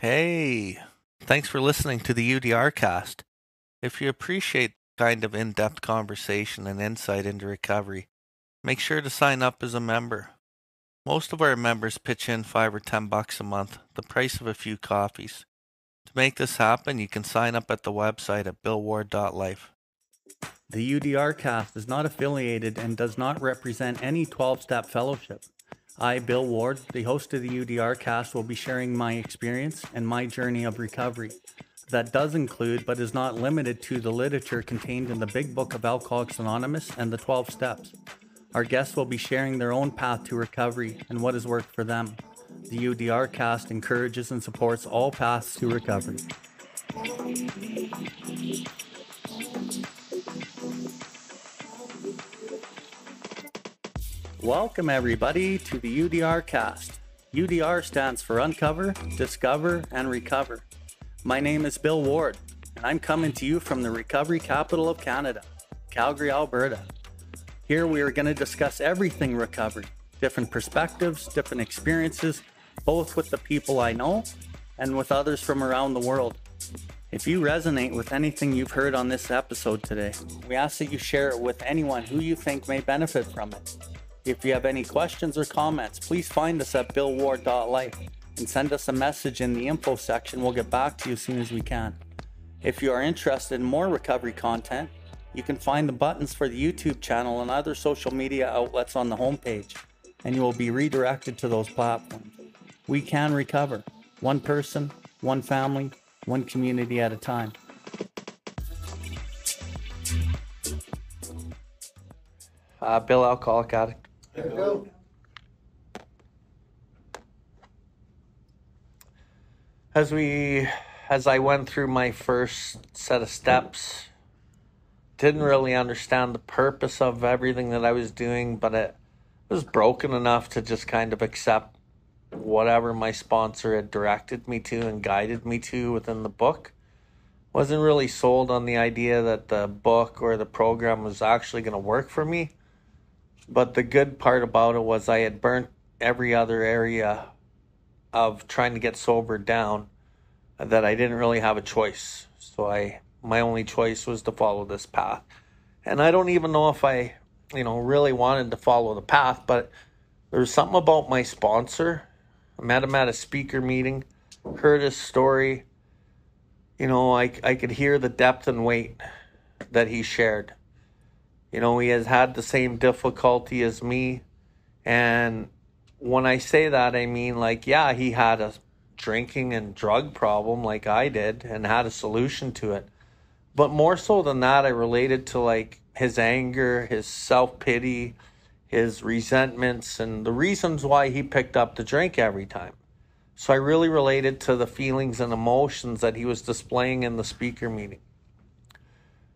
Hey, thanks for listening to the UDRcast. If you appreciate kind of in-depth conversation and insight into recovery, make sure to sign up as a member. Most of our members pitch in $5 or $10 a month, the price of a few coffees. To make this happen, you can sign up at the website at Billwardlife. The UDRcast is not affiliated and does not represent any 12-step fellowship. I, Bill Ward, the host of the UDRcast, will be sharing my experience and my journey of recovery. That does include, but is not limited to, the literature contained in the Big Book of Alcoholics Anonymous and the 12 Steps. Our guests will be sharing their own path to recovery and what has worked for them. The UDRcast encourages and supports all paths to recovery. Welcome everybody to the UDRcast. UDR stands for Uncover, Discover, and Recover. My name is Bill Ward, and I'm coming to you from the recovery capital of Canada, Calgary, Alberta. Here we are going to discuss everything recovery, different perspectives, different experiences, both with the people I know and with others from around the world. If you resonate with anything you've heard on this episode today, we ask that you share it with anyone who you think may benefit from it. If you have any questions or comments, please find us at billward.life and send us a message in the info section. We'll get back to you as soon as we can. If you are interested in more recovery content, you can find the buttons for the YouTube channel and other social media outlets on the homepage, and you will be redirected to those platforms. We can recover, one person, one family, one community at a time. Bill, alcoholic addict. There we go. As I went through my first set of steps, didn't really understand the purpose of everything that I was doing, but it was broken enough to just kind of accept whatever my sponsor had directed me to and guided me to within the book. Wasn't really sold on the idea that the book or the program was actually going to work for me. But the good part about it was I had burnt every other area of trying to get sobered down, that I didn't really have a choice. So my only choice was to follow this path. And I don't even know if I, really wanted to follow the path, but there was something about my sponsor. I met him at a speaker meeting, heard his story. I could hear the depth and weight that he shared. He has had the same difficulty as me. And when I say that, I mean, he had a drinking and drug problem like I did and had a solution to it. But more so than that, I related to his anger, his self-pity, his resentments, and the reasons why he picked up the drink every time. So I really related to the feelings and emotions that he was displaying in the speaker meeting.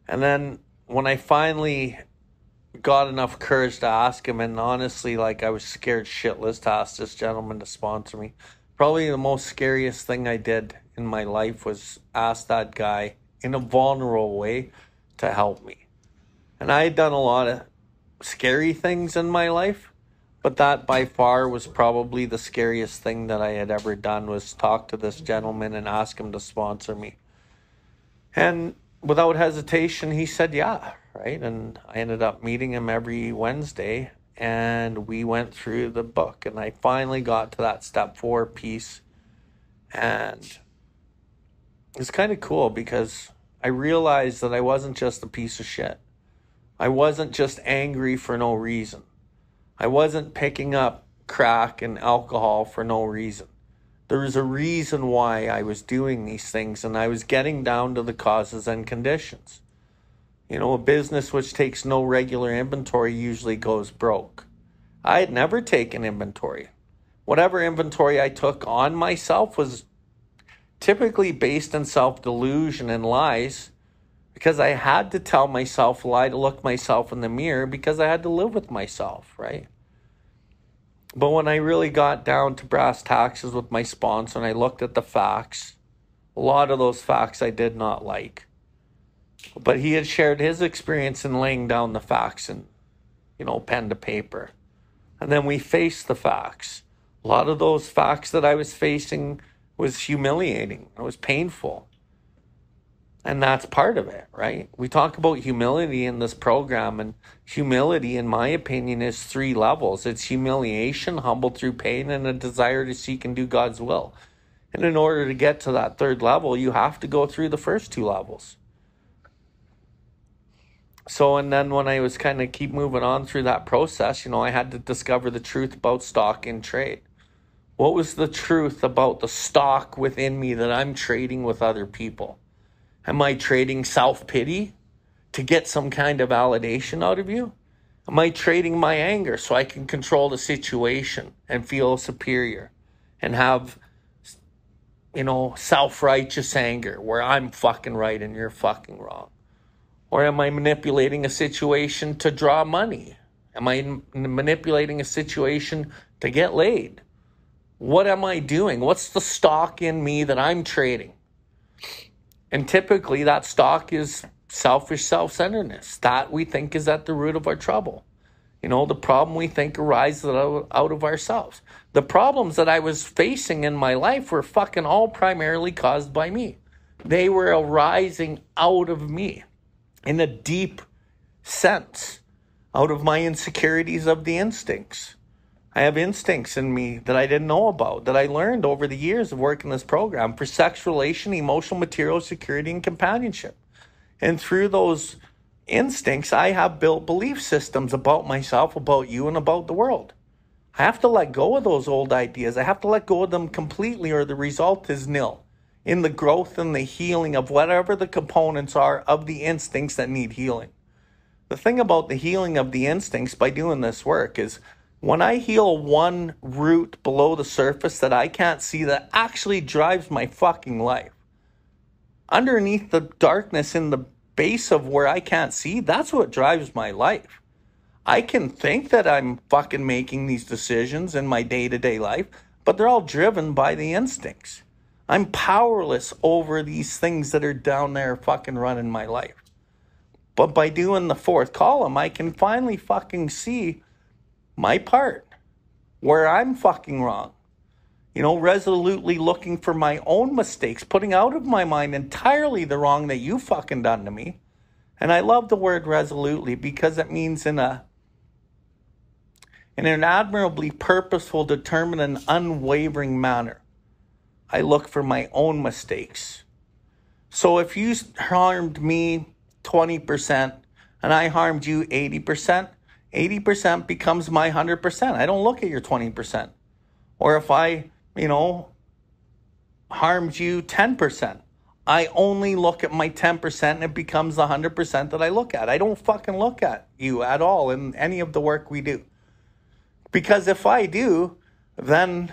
And then when I finally got enough courage to ask him, and honestly, I was scared shitless to ask this gentleman to sponsor me. Probably the most scariest thing I did in my life was ask that guy in a vulnerable way to help me. And I had done a lot of scary things in my life, but that by far was probably the scariest thing that I had ever done, was talk to this gentleman and ask him to sponsor me. And without hesitation, he said, yeah, right? And I ended up meeting him every Wednesday, and we went through the book, and I finally got to that step 4 piece. And it's kind of cool because I realized that I wasn't just a piece of shit. I wasn't just angry for no reason. I wasn't picking up crack and alcohol for no reason. There was a reason why I was doing these things, and I was getting down to the causes and conditions. A business which takes no regular inventory usually goes broke. I had never taken inventory. Whatever inventory I took on myself was typically based in self-delusion and lies, because I had to tell myself a lie to look myself in the mirror, because I had to live with myself, right? But when I really got down to brass taxes with my sponsor and I looked at the facts, a lot of those facts I did not like. But he had shared his experience in laying down the facts and, pen to paper. And then we faced the facts. A lot of those facts that I was facing was humiliating. It was painful. And that's part of it, right? We talk about humility in this program, and humility, in my opinion, is 3 levels. It's humiliation, humbled through pain, and a desire to seek and do God's will. And in order to get to that 3rd level, you have to go through the first 2 levels. So, and then when I was kind of keep moving on through that process, I had to discover the truth about stock in trade. What was the truth about the stock within me that I'm trading with other people? Am I trading self-pity to get some kind of validation out of you? Am I trading my anger so I can control the situation and feel superior and have, self-righteous anger where I'm fucking right and you're fucking wrong? Or am I manipulating a situation to draw money? Am I manipulating a situation to get laid? What am I doing? What's the stock in me that I'm trading? And typically that stock is selfish self-centeredness. That we think is at the root of our trouble. The problem we think arises out of ourselves. The problems that I was facing in my life were fucking all primarily caused by me. They were arising out of me in a deep sense, out of my insecurities of the instincts. I have instincts in me that I didn't know about, that I learned over the years of working this program for sex, relation, emotional, material, security, and companionship. And through those instincts, I have built belief systems about myself, about you, and about the world. I have to let go of those old ideas. I have to let go of them completely, or the result is nil in the growth and the healing of whatever the components are of the instincts that need healing. The thing about the healing of the instincts by doing this work is when I heal one root below the surface that I can't see that actually drives my fucking life, underneath the darkness in the base of where I can't see, that's what drives my life. I can think that I'm fucking making these decisions in my day-to-day life, but they're all driven by the instincts. I'm powerless over these things that are down there fucking running my life. But by doing the 4th column, I can finally fucking see my part, where I'm fucking wrong. Resolutely looking for my own mistakes, putting out of my mind entirely the wrong that you fucking done to me. And I love the word resolutely because it means in an admirably purposeful, determined, and unwavering manner. I look for my own mistakes. So if you harmed me 20% and I harmed you 80%, 80% becomes my 100%. I don't look at your 20%. Or if I, harmed you 10%, I only look at my 10% and it becomes the 100% that I look at. I don't fucking look at you at all in any of the work we do. Because if I do, then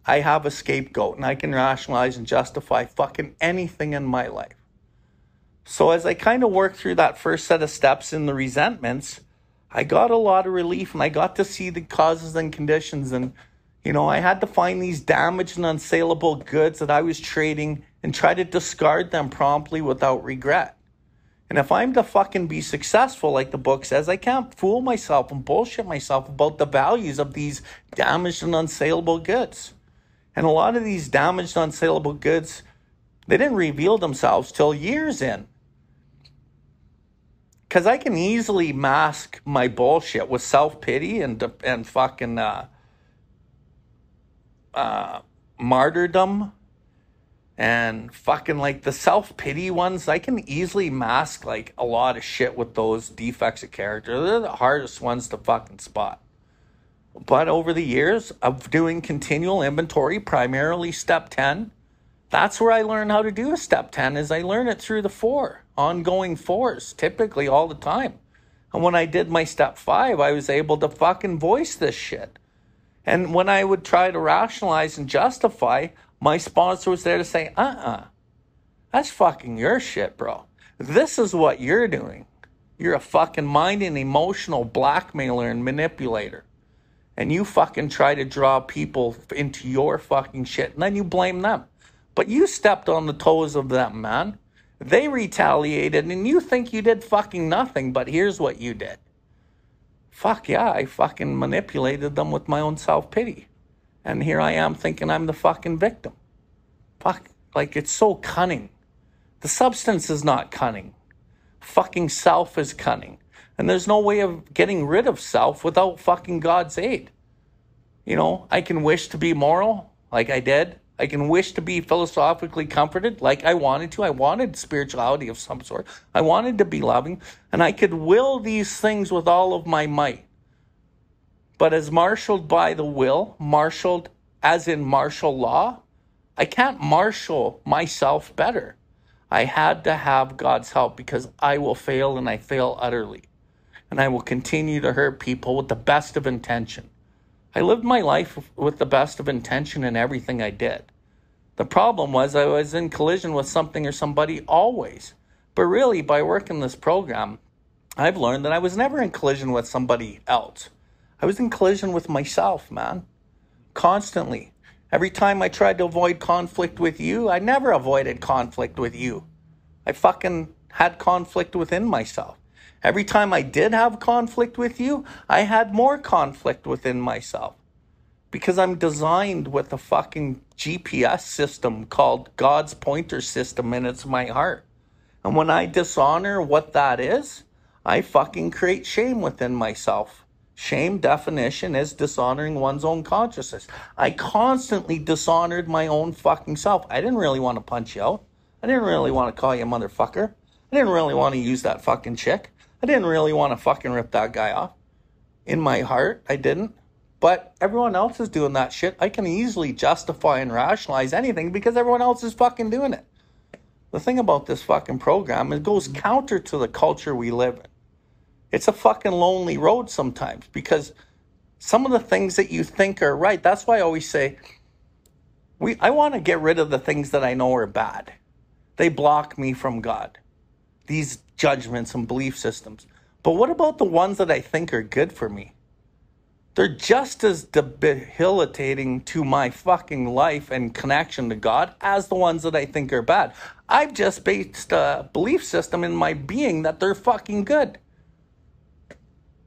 I have a scapegoat and I can rationalize and justify fucking anything in my life. So as I kind of work through that first set of steps in the resentments, I got a lot of relief and I got to see the causes and conditions. And, I had to find these damaged and unsaleable goods that I was trading and try to discard them promptly without regret. And if I'm to fucking be successful, like the book says, I can't fool myself and bullshit myself about the values of these damaged and unsaleable goods. And a lot of these damaged, unsaleable goods, they didn't reveal themselves till years in. Because I can easily mask my bullshit with self-pity and fucking martyrdom and fucking like the self-pity ones. I can easily mask like a lot of shit with those defects of character. They're the hardest ones to fucking spot. But over the years of doing continual inventory, primarily step 10, that's where I learned how to do a step 10 is I learned it through the 4, ongoing 4s, typically all the time. And when I did my step 5, I was able to fucking voice this shit. And when I would try to rationalize and justify, my sponsor was there to say, that's fucking your shit, bro. This is what you're doing. You're a fucking mind and emotional blackmailer and manipulator. And you fucking try to draw people into your fucking shit. And then you blame them. But you stepped on the toes of them, man. They retaliated and you think you did fucking nothing. But here's what you did. Fuck yeah, I fucking manipulated them with my own self-pity. And here I am thinking I'm the fucking victim. Fuck, like it's so cunning. The substance is not cunning. Fucking self is cunning. And there's no way of getting rid of self without fucking God's aid. You know, I can wish to be moral, like I did. I can wish to be philosophically comforted, like I wanted to. I wanted spirituality of some sort. I wanted to be loving. And I could will these things with all of my might. But as marshaled by the will, marshaled as in martial law, I can't marshal myself better. I had to have God's help because I will fail and I fail utterly. And I will continue to hurt people with the best of intention. I lived my life with the best of intention in everything I did. The problem was I was in collision with something or somebody always. But really, by working this program, I've learned that I was never in collision with somebody else. I was in collision with myself, man. Constantly. Every time I tried to avoid conflict with you, I never avoided conflict with you. I fucking had conflict within myself. Every time I did have conflict with you, I had more conflict within myself. Because I'm designed with a fucking GPS system called God's pointer system, and it's my heart. And when I dishonor what that is, I fucking create shame within myself. Shame definition is dishonoring one's own consciousness. I constantly dishonored my own fucking self. I didn't really want to punch you out. I didn't really want to call you a motherfucker. I didn't really want to use that fucking chick. I didn't really want to fucking rip that guy off. In my heart, I didn't. But everyone else is doing that shit. I can easily justify and rationalize anything because everyone else is fucking doing it. The thing about this fucking program, it goes counter to the culture we live in. It's a fucking lonely road sometimes because some of the things that you think are right, that's why I always say, I want to get rid of the things that I know are bad. They block me from God. These judgments and belief systems. But what about the ones that I think are good for me? They're just as debilitating to my fucking life and connection to God as the ones that I think are bad. I've just based a belief system in my being that they're fucking good.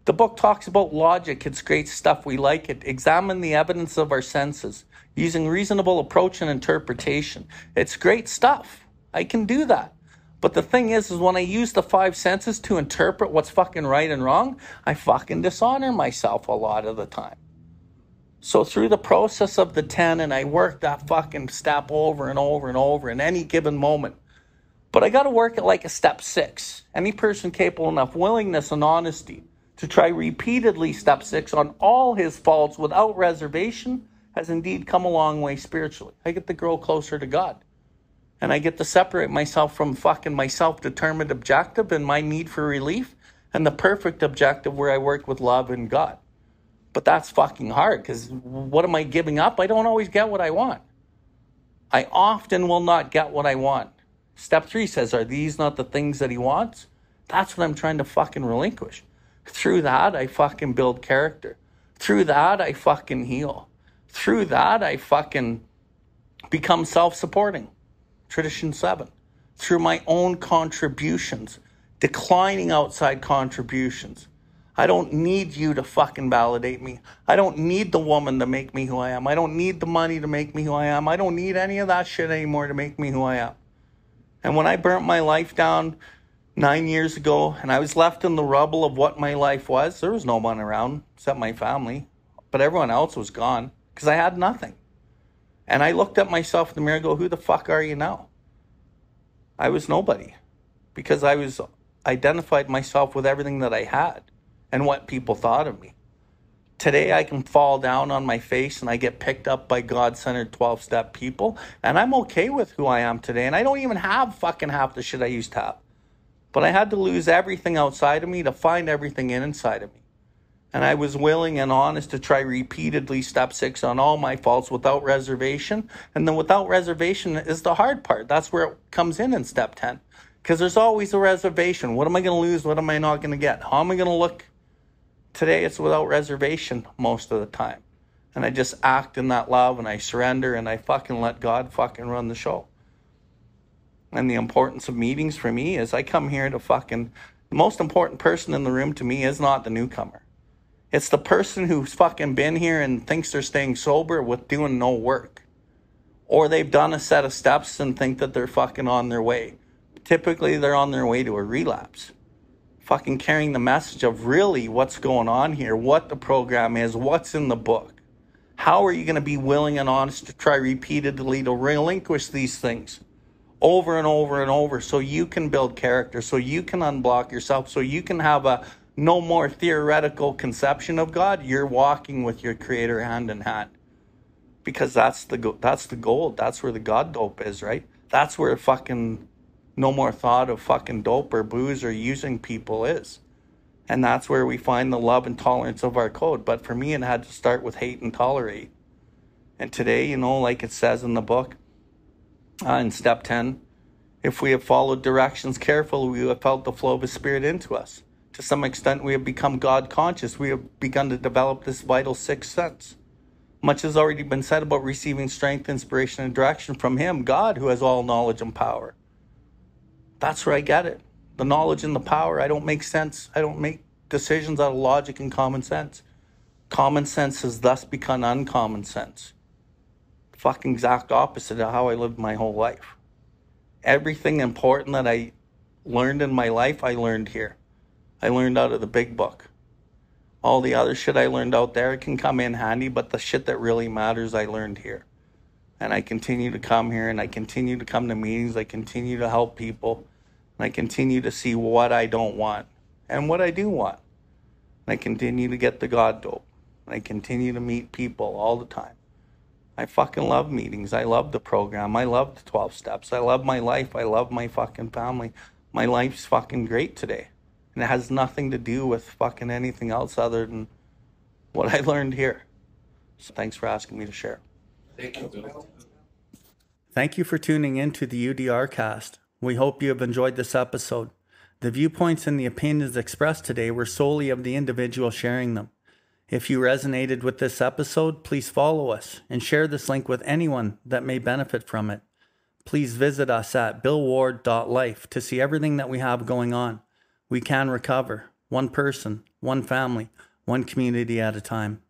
The book talks about logic. It's great stuff. We like it. Examine the evidence of our senses using reasonable approach and interpretation. It's great stuff. I can do that. But the thing is when I use the five senses to interpret what's fucking right and wrong, I fucking dishonor myself a lot of the time. So through the process of the 10, and I work that fucking step over and over and over in any given moment. But I got to work it like a step 6. Any person capable enough willingness and honesty to try repeatedly step 6 on all his faults without reservation has indeed come a long way spiritually. I get to grow closer to God. And I get to separate myself from fucking my self-determined objective and my need for relief and the perfect objective where I work with love and God. But that's fucking hard because what am I giving up? I don't always get what I want. I often will not get what I want. Step 3 says, are these not the things that he wants? That's what I'm trying to fucking relinquish. Through that, I fucking build character. Through that, I fucking heal. Through that, I fucking become self-supporting. Tradition 7. Through my own contributions, declining outside contributions. I don't need you to fucking validate me. I don't need the woman to make me who I am. I don't need the money to make me who I am. I don't need any of that shit anymore to make me who I am. And when I burnt my life down 9 years ago and I was left in the rubble of what my life was, there was no one around except my family. But everyone else was gone because I had nothing. And I looked at myself in the mirror and go, who the fuck are you now? I was nobody because I was identified myself with everything that I had and what people thought of me. Today I can fall down on my face and I get picked up by God-centered 12-step people and I'm okay with who I am today. And I don't even have fucking half the shit I used to have. But I had to lose everything outside of me to find everything inside of me. And I was willing and honest to try repeatedly step 6 on all my faults without reservation. And then without reservation is the hard part. That's where it comes in step 10. Because there's always a reservation. What am I going to lose? What am I not going to get? How am I going to look? Today it's without reservation most of the time. And I just act in that love and I surrender and I fucking let God fucking run the show. And the importance of meetings for me is I come here to fucking... The most important person in the room to me is not the newcomer. It's the person who's fucking been here and thinks they're staying sober with doing no work. or they've done a set of steps and think that they're fucking on their way. Typically, they're on their way to a relapse. Fucking carrying the message of really what's going on here, what the program is, what's in the book. How are you going to be willing and honest to try repeatedly to relinquish these things over and over and over so you can build character, so you can unblock yourself, so you can have a no more theoretical conception of God. You're walking with your Creator hand in hand. Because that's the gold. That's where the God dope is, right? That's where fucking no more thought of fucking dope or booze or using people is. And that's where we find the love and tolerance of our code. But for me, it had to start with hate and tolerate. And today, like it says in the book, in step 10, if we have followed directions carefully, we have felt the flow of His Spirit into us. To some extent, we have become God conscious. We have begun to develop this vital sixth sense. Much has already been said about receiving strength, inspiration, and direction from Him, God, who has all knowledge and power. That's where I get it. The knowledge and the power. I don't make sense. I don't make decisions out of logic and common sense. Common sense has thus become uncommon sense. Fucking exact opposite of how I lived my whole life. Everything important that I learned in my life, I learned here. I learned out of the big book. All the other shit I learned out there, it can come in handy, but the shit that really matters, I learned here. And I continue to come here, and I continue to come to meetings. I continue to help people. And I continue to see what I don't want and what I do want. And I continue to get the God dope. And I continue to meet people all the time. I fucking love meetings. I love the program. I love the 12 steps. I love my life. I love my fucking family. My life's fucking great today. And it has nothing to do with fucking anything else other than what I learned here. So thanks for asking me to share. Thank you, Bill. Thank you for tuning in to the UDRcast. We hope you have enjoyed this episode. The viewpoints and the opinions expressed today were solely of the individual sharing them. If you resonated with this episode, please follow us and share this link with anyone that may benefit from it. Please visit us at Billwardlife to see everything that we have going on. We can recover, one person, one family, one community at a time.